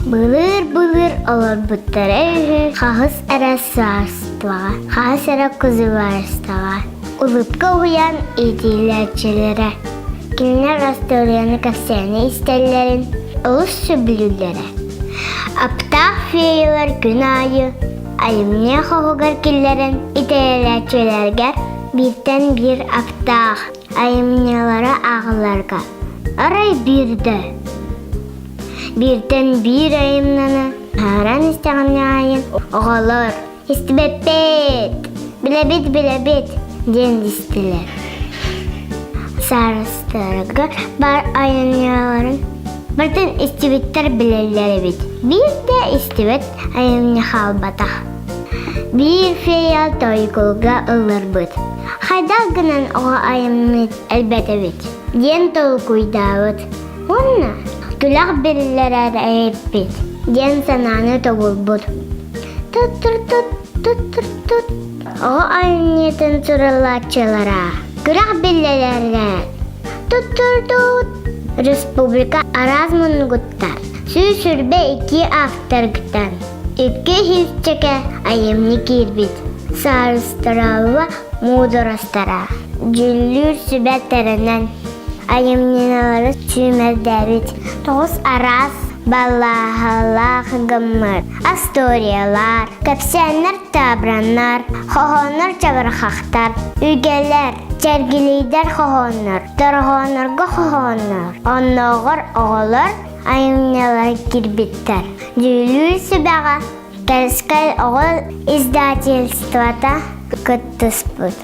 Былыр олар бұттары қағыз әрі сарыстыға, қағыз әрі күзі барыстыға. Улыбка уян идейлерчелері, кинер расторияны кәпсәне истәлләрін, ұлыс сөбілілері. Аптақ фейлер күн айы, айымне қоғығыр келлерін итәлерчелергер бірден бір аптақ айымнелері ағыларға. Арай бірді. Бірден бір айымнаны харан істеғанне айын оғалар. Истібеппет, білебет, ден істілер. Сарыстырғы бар айымнелерін бірден істібеттер білелері бет. Бірде істібет айымне қалбатақ. Bir feyal toykulga ılır bıt. Haydal gınan oğa ayımını elbette bit. Den tol kuydavıt. Onna külak birillere ayıp bit. Den sananı togul bıt. Tut. Oğa ayımniyetin sırılatçılara. Külak birillere. Tut. Respublika Arazmun guttar. Süsürbe iki aftar gıtan. İki hilçeke ayımını kirbit. Sarıstıralı mudurastara. Cüllür sübetlerinin ayımninaları sümerdebit. Toz aras ballahallah gımmır. Astoriyalar, kapsenler tabranlar, hohonlar çabırxaktar. Ügeler, çergileyder hohonlar. Darhonlarga hohonlar. Onnoğur oğullar ayımninaları kirbitler. Cüllür sübeğe Кәріскәл оғыл издательствата күттіспіт.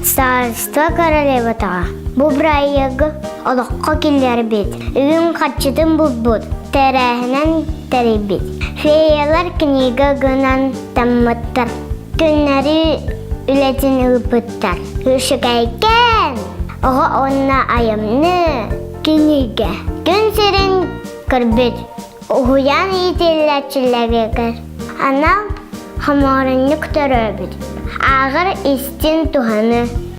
Старыства королеватаға. Бұл брайығы олыққа келер бет. Үйін қатшытын бұд. Тәрәхінен тәрі бет. Феялар книга гынан таммыттар. Күннәрі үлетін ұлпыттар. Үшікәйкен оғы онна айымны книга. Күн серін кірбет. Уғуян етелләтчілерге кір. Анал хамарынны күтәрәбет. Ағыр истин туғаны